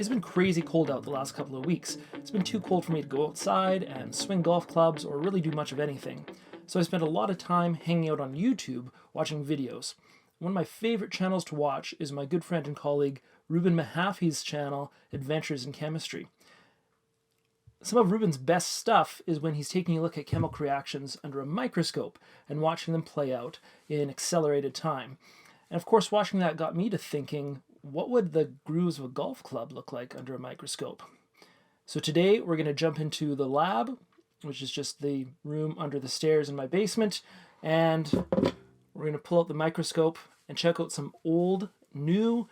It's been crazy cold out the last couple of weeks. It's been too cold for me to go outside and swing golf clubs or really do much of anything. So I spent a lot of time hanging out on YouTube watching videos. One of my favorite channels to watch is my good friend and colleague Ruben Mahaffey's channel, Adventures in Chemistry. Some of Ruben's best stuff is when he's taking a look at chemical reactions under a microscope and watching them play out in accelerated time. And of course, watching that got me to thinking, what would the grooves of a golf club look like under a microscope? So today we're going to jump into the lab, which is just the room under the stairs in my basement, and we're going to pull out the microscope and check out some old, new,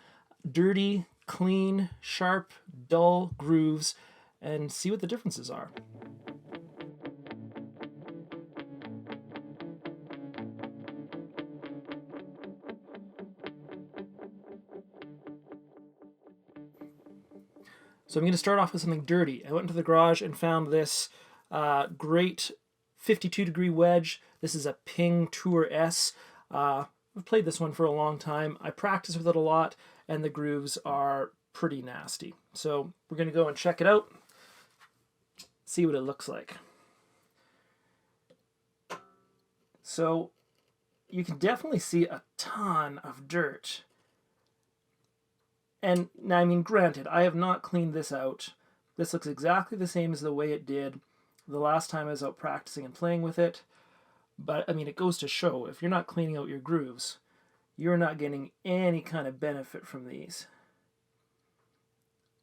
dirty, clean, sharp, dull grooves and see what the differences are. So I'm going to start off with something dirty. I went into the garage and found this great 52-degree wedge. This is a Ping Tour S. I've played this one for a long time. I practice with it a lot, and the grooves are pretty nasty. So we're going to go and check it out, see what it looks like. So you can definitely see a ton of dirt. And now, I mean, granted, I have not cleaned this out. This looks exactly the same as the way it did the last time I was out practicing and playing with it. But, I mean, it goes to show, if you're not cleaning out your grooves, you're not getting any kind of benefit from these.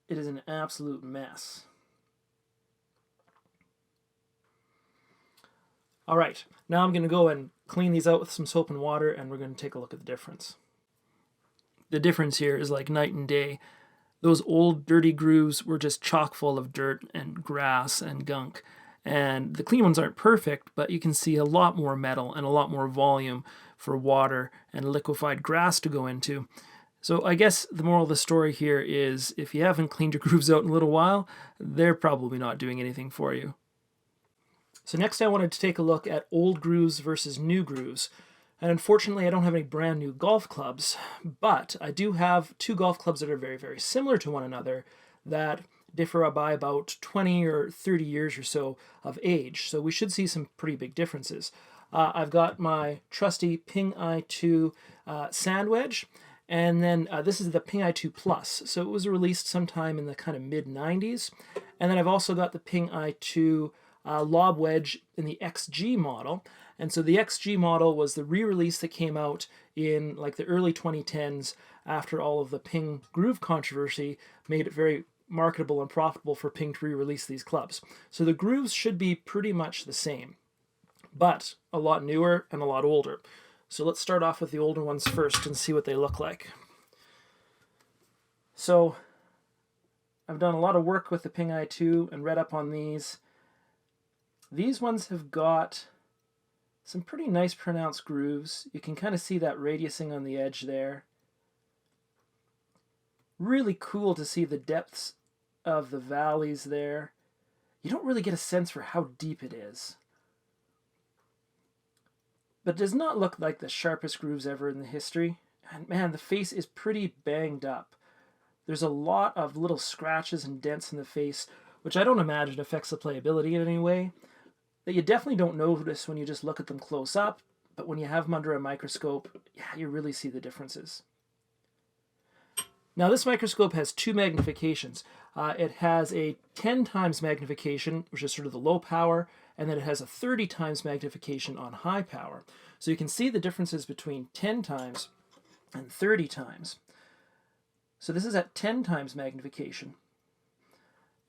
It is an absolute mess. All right, now I'm going to go and clean these out with some soap and water, and we're going to take a look at the difference. The difference here is like night and day. Those old dirty grooves were just chock full of dirt and grass and gunk. And the clean ones aren't perfect, but you can see a lot more metal and a lot more volume for water and liquefied grass to go into. So I guess the moral of the story here is if you haven't cleaned your grooves out in a little while, they're probably not doing anything for you. So next I wanted to take a look at old grooves versus new grooves. And unfortunately, I don't have any brand new golf clubs, but I do have two golf clubs that are very, very similar to one another that differ by about 20 or 30 years or so of age. So we should see some pretty big differences. I've got my trusty Ping I2 sand wedge, and then this is the Ping I2 Plus. So it was released sometime in the kind of mid-90s. And then I've also got the Ping I2 lob wedge in the XG model. And so the XG model was the re-release that came out in like the early 2010s after all of the Ping groove controversy made it very marketable and profitable for Ping to re-release these clubs. So the grooves should be pretty much the same, but a lot newer and a lot older. So let's start off with the older ones first and see what they look like. So I've done a lot of work with the Ping I2 and read up on these. These ones have got some pretty nice pronounced grooves. You can kind of see that radiusing on the edge there. Really cool to see the depths of the valleys there. You don't really get a sense for how deep it is. But it does not look like the sharpest grooves ever in the history. And man, the face is pretty banged up. There's a lot of little scratches and dents in the face, which I don't imagine affects the playability in any way. That you definitely don't notice when you just look at them close up, but when you have them under a microscope, yeah, you really see the differences. Now this microscope has two magnifications. It has a 10 times magnification, which is sort of the low power, and then it has a 30 times magnification on high power. So you can see the differences between 10 times and 30 times. So this is at 10 times magnification.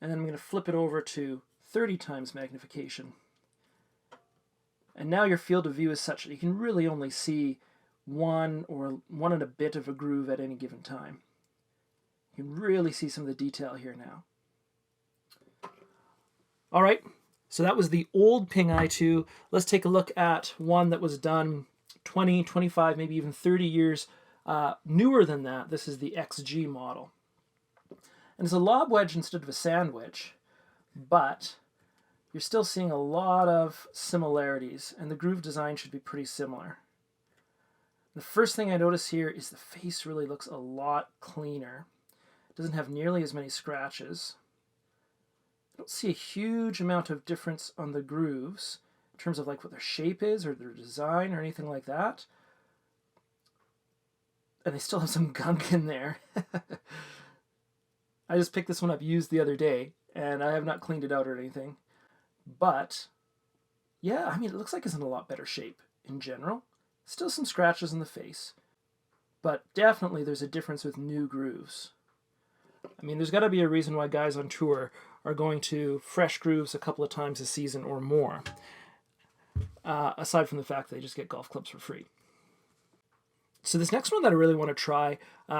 And then I'm going to flip it over to 30 times magnification. And now your field of view is such that you can really only see one and a bit of a groove at any given time. You can really see some of the detail here now. All right, so that was the old Ping I2. Let's take a look at one that was done 20, 25, maybe even 30 years newer than that. This is the XG model. And it's a lob wedge instead of a sand wedge, but you're still seeing a lot of similarities, and the groove design should be pretty similar. The first thing I notice here is the face really looks a lot cleaner. Doesn't have nearly as many scratches. I don't see a huge amount of difference on the grooves in terms of like what their shape is or their design or anything like that. And they still have some gunk in there. I just picked this one up used the other day, and I have not cleaned it out or anything. But, yeah, I mean, it looks like it's in a lot better shape in general. Still some scratches in the face, but definitely there's a difference with new grooves. I mean, there's got to be a reason why guys on tour are going to fresh grooves a couple of times a season or more, aside from the fact that they just get golf clubs for free. So this next one that I really want to try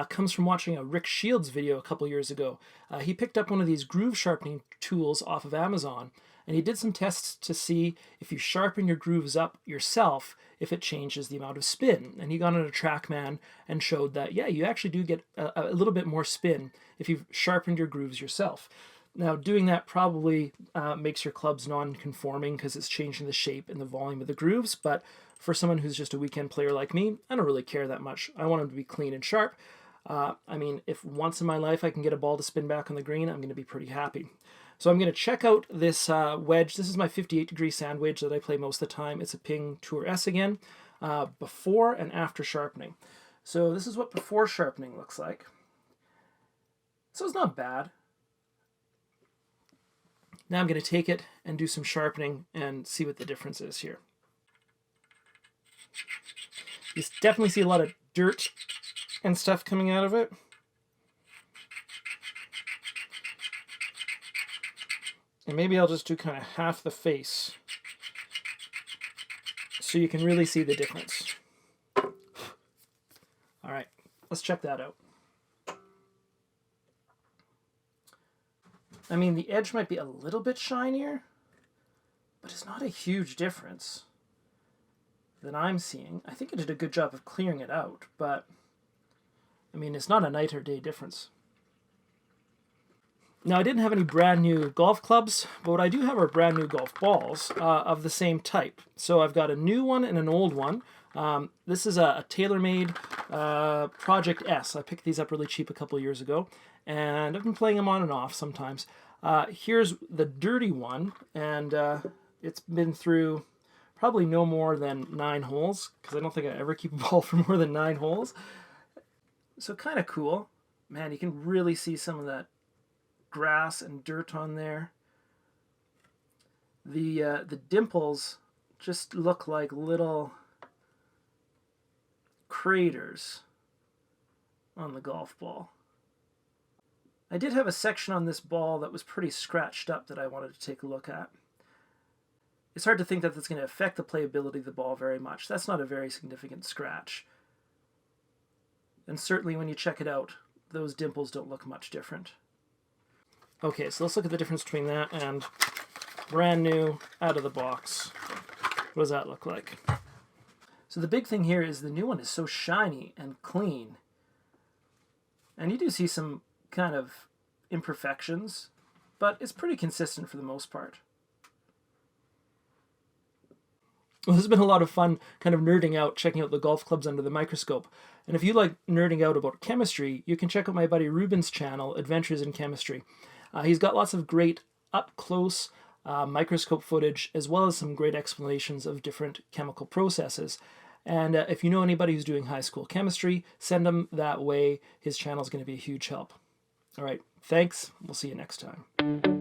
comes from watching a Rick Shields video a couple years ago. He picked up one of these groove sharpening tools off of Amazon, and he did some tests to see if you sharpen your grooves up yourself, if it changes the amount of spin. And he got on a TrackMan and showed that, yeah, you actually do get a little bit more spin if you've sharpened your grooves yourself. Now, doing that probably makes your clubs non-conforming because it's changing the shape and the volume of the grooves, but for someone who's just a weekend player like me, I don't really care that much. I want them to be clean and sharp. I mean, if once in my life I can get a ball to spin back on the green, I'm going to be pretty happy. So I'm going to check out this wedge. This is my 58-degree sand wedge that I play most of the time. It's a Ping Tour S again, before and after sharpening. So this is what before sharpening looks like. So it's not bad. Now I'm going to take it and do some sharpening and see what the difference is here. You definitely see a lot of dirt and stuff coming out of it. And maybe I'll just do kind of half the face so you can really see the difference. All right, let's check that out. I mean, the edge might be a little bit shinier, but it's not a huge difference that I'm seeing. I think I did a good job of clearing it out, but I mean, it's not a night or day difference. Now, I didn't have any brand new golf clubs, but what I do have are brand new golf balls of the same type. So I've got a new one and an old one. This is a TaylorMade Project S. I picked these up really cheap a couple of years ago, and I've been playing them on and off sometimes. Here's the dirty one, and it's been through probably no more than 9 holes, because I don't think I ever keep a ball for more than 9 holes. So kind of cool. Man, you can really see some of that grass and dirt on there. The dimples just look like little craters on the golf ball. I did have a section on this ball that was pretty scratched up that I wanted to take a look at. It's hard to think that that's going to affect the playability of the ball very much. That's not a very significant scratch. And certainly when you check it out, those dimples don't look much different. Okay, so let's look at the difference between that and brand new, out of the box. What does that look like? So the big thing here is the new one is so shiny and clean. And you do see some kind of imperfections, but it's pretty consistent for the most part. Well, this has been a lot of fun kind of nerding out, checking out the golf clubs under the microscope. And if you like nerding out about chemistry, you can check out my buddy Ruben's channel, Adventures in Chemistry. He's got lots of great up-close microscope footage, as well as some great explanations of different chemical processes. And if you know anybody who's doing high school chemistry, send them that way. His channel is going to be a huge help. All right, thanks. We'll see you next time.